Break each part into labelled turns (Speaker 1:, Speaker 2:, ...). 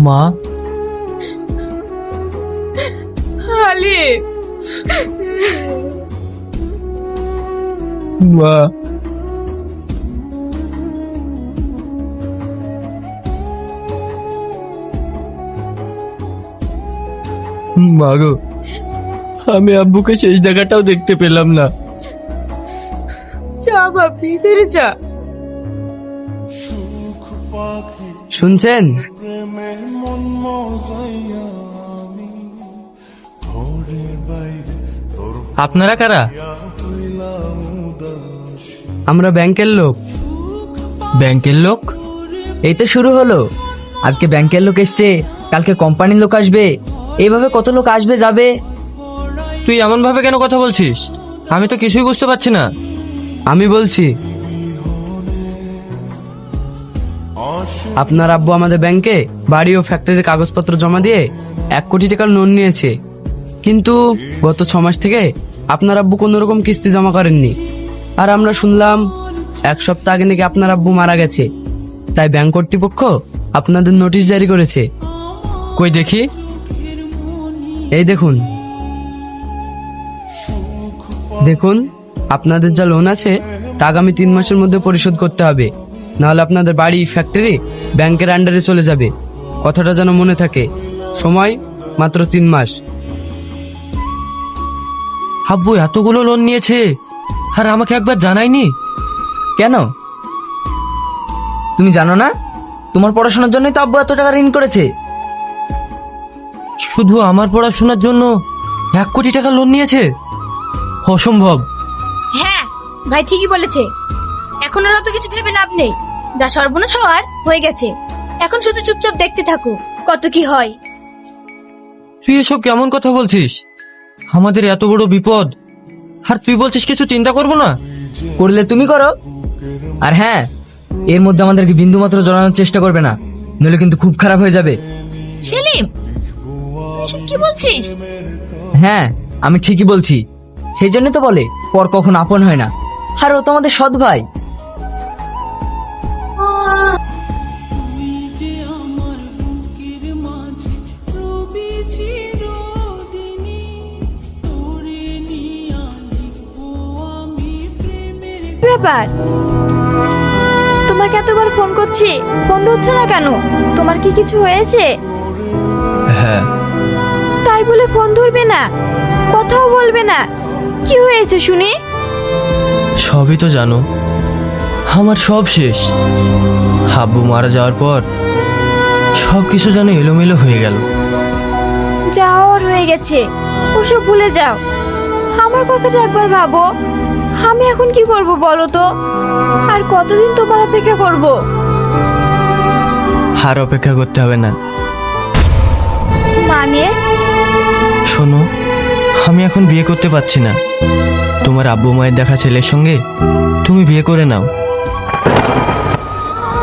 Speaker 1: মা,
Speaker 2: আলি,
Speaker 1: মা, মা গো, আমি আব্বুকে শেষ দেখাটাও দেখতে পেলাম না।
Speaker 2: যা বাপি, ফিরে যা।
Speaker 3: শুনছেন?
Speaker 1: আপনারা কারা?
Speaker 3: আমরা ব্যাংকের লোক।
Speaker 1: ব্যাংকের লোক?
Speaker 3: এই তো শুরু হলো। আজকে ব্যাংকের লোক এসছে, কালকে কোম্পানির লোক আসবে, এইভাবে কত লোক আসবে যাবে।
Speaker 1: তুই এমন ভাবে কেন কথা বলছিস? আমি তো কিছুই বুঝতে পারছি না।
Speaker 3: আমি বলছি, আপনার আব্বু আমাদের ব্যাংকে বাড়ি ও ফ্যাক্টরির কাগজপত্র জমা দিয়ে 1 কোটি টাকার লোন নিয়েছে, কিন্তু গত 6 মাস থেকে আপনার আব্বু কোনো রকম কিস্তি জমা করেননি। আর আমরা শুনলাম 1 সপ্তাহ আগে নাকি আপনার আব্বু মারা গেছে, তাই ব্যাংক কর্তৃপক্ষ আপনাদের নোটিশ জারি করেছে।
Speaker 1: কই দেখি।
Speaker 3: এই দেখুন, দেখুন আপনাদের যা লোন আছে তা আগামী 3 মাসের মধ্যে পরিশোধ করতে হবে, নাহলে আপনাদের বাড়ি ফ্যাক্টরি ব্যাংকের আন্ডারে চলে যাবে। কথাটা যেন মনে থাকে। সময় মাত্র 3 মাস।
Speaker 1: আব্বু এতগুলো লোন নিয়েছে আর আমাকে একবার জানায়নি
Speaker 3: কেন? তুমি জানো না? তোমার পড়াশোনার জন্যই তো আব্বু এত টাকা ঋণ করেছে।
Speaker 1: শুধু আমার পড়াশোনার জন্য 1 কোটি টাকা লোন নিয়েছে? অসম্ভব।
Speaker 4: হ্যাঁ ভাই, ঠিকই বলেছে। এখন আর অত কিছু ভেবে লাভ নেই। যা সর্বনাশ হওয়ার হয়ে গেছে, এখন শুধু চুপচাপ দেখতে থাকো কত কি হয়।
Speaker 1: তুই এসব কেমন কথা বলছিস? আমাদের এত বড় বিপদ আর তুই বলছিস কিছু চিন্তা করবো না?
Speaker 3: করলে তুমি করো। আর হ্যাঁ, এর মধ্যে আমাদেরকে বিন্দুমাত্র জড়ানোর চেষ্টা করবে না, নইলে কিন্তু খুব খারাপ হয়ে যাবে।
Speaker 4: সেলিম, তুই এসব কি বলছিস?
Speaker 3: হ্যাঁ, আমি ঠিকই বলছি। সেই জন্য তো বলে পর কখন আপন হয় না। আর ও তোমাদের সৎ ভাই।
Speaker 4: ব্যাপার, তোমাকে এতবার ফোন করছি, ফোন ধরছো না কেন? তোমার কি কিছু হয়েছে?
Speaker 1: হ্যাঁ।
Speaker 4: তাই বলে ফোন ধরবে না, কথাও বলবে না? কি হয়েছে শুনি?
Speaker 1: সবই তো জানো, আমার সব শেষ। আব্বু মারা যাওয়ার পর সব কিছু যেন এলোমেলো হয়ে গেল।
Speaker 4: যাওয়ার হয়ে গেছে, ওসব ভুলে যাও। আমার কথাটা একবার ভাবো। আমি এখন কি করব বলো তো? আর কতদিন তোমার অপেক্ষা করব?
Speaker 1: আর অপেক্ষা করতে হবে না।
Speaker 4: মানে?
Speaker 1: শোনো, আমি এখন বিয়ে করতে পারছি না। তোমার আব্বু মায়ের দেখা ছেলের সঙ্গে তুমি বিয়ে করে নাও।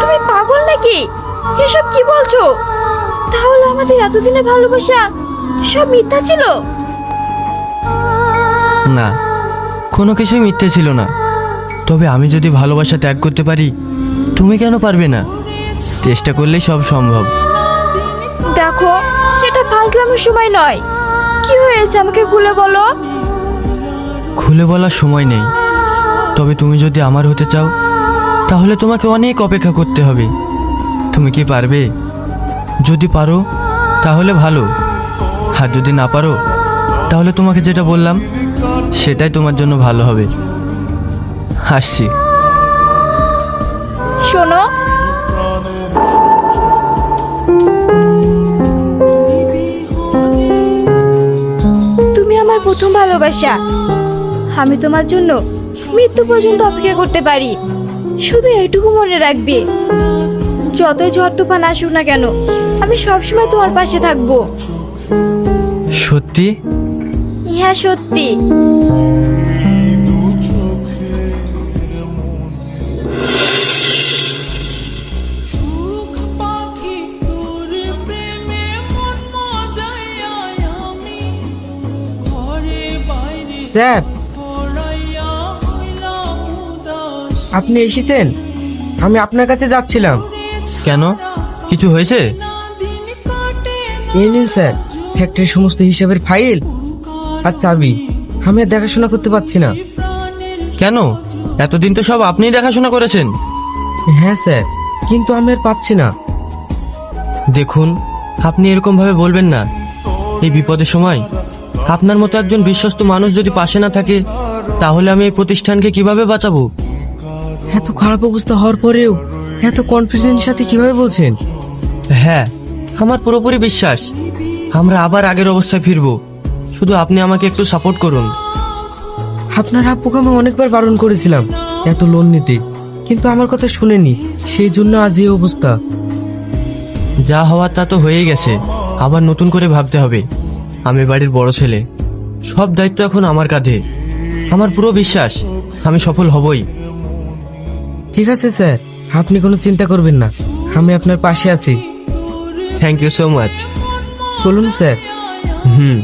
Speaker 4: তুমি পাগল নাকি? এসব কি বলছো? তাহলে আমাদের এতদিনের ভালোবাসা সব মিথ্যা ছিল?
Speaker 1: না, কোনো কিছুই মিথ্যে ছিল না। তবে আমি যদি ভালোবাসা ত্যাগ করতে পারি, তুমি কেন পারবে না? চেষ্টা করলেই সব সম্ভব।
Speaker 4: দেখো, এটা ফাজলামের সময় নয়। কি হয়েছে আমাকে খুলে বলো।
Speaker 1: খুলে বলার সময় নেই। তবে তুমি যদি আমার হতে চাও, তাহলে তোমাকে অনেক অপেক্ষা করতে হবে। তুমি কি পারবে? যদি পারো তাহলে ভালো, আর যদি না পারো তাহলে তোমাকে যেটা বললাম সেটাই তোমার জন্য ভালো হবে। আসছি।
Speaker 4: শোনো, তুমি আমার প্রথম ভালোবাসা। আমি তোমার জন্য মৃত্যু পর্যন্ত অপেক্ষা করতে পারি। শুধু এইটুকু মনে রাখবে, যতই ঝড় তুফান আসুক না কেন, আমি সবসময় তোমার পাশে থাকবো।
Speaker 1: সত্যি?
Speaker 4: হ্যাঁ, সত্যি।
Speaker 5: স্যার, আপনি এসেছেন? আমি আপনার কাছে যাচ্ছিলাম।
Speaker 1: কেন, কিছু হয়েছে?
Speaker 5: এই নিন স্যার ফ্যাক্টরির সমস্ত হিসাবের ফাইল আর চাবি। আমি আর দেখাশোনা করতে পারছি না।
Speaker 1: কেন? এতদিন তো সব আপনিই দেখাশোনা করেছেন।
Speaker 5: হ্যাঁ স্যার, কিন্তু আমি আর পাচ্ছি না।
Speaker 1: দেখুন, আপনি এরকম ভাবে বলবেন না। এই বিপদের সময় আপনার মতো একজন বিশ্বস্ত মানুষ যদি পাশে না থাকে, তাহলে আমি এই প্রতিষ্ঠানকে কিভাবে বাঁচাবো?
Speaker 5: এত খারাপ অবস্থা হওয়ার পরেও এত কনফিডেন্সের সাথে কিভাবে বলছেন?
Speaker 1: হ্যাঁ, আমার পুরোপুরি বিশ্বাস আমরা আবার আগের অবস্থায় ফিরবো। শুধু আপনি আমাকে একটু সাপোর্ট করুন।
Speaker 5: আপনার আব্বুকে আমি অনেকবার বারণ করেছিলাম এত লোন নিতে, কিন্তু আমার কথা শুনেনি। সেই জন্য আজ এই অবস্থা।
Speaker 1: যা হওয়ার তা তো হয়েই গেছে, আবার নতুন করে ভাবতে হবে। আমি বাড়ির বড় ছেলে, সব দায়িত্ব এখন আমার কাঁধে। আমার পুরো বিশ্বাস আমি সফল হবই।
Speaker 5: ঠিক আছে স্যার, আপনি কোনো চিন্তা করবেন না, আমি আপনার পাশে আছি।
Speaker 1: Thank you so much.
Speaker 5: চলুন স্যার।
Speaker 1: হুম।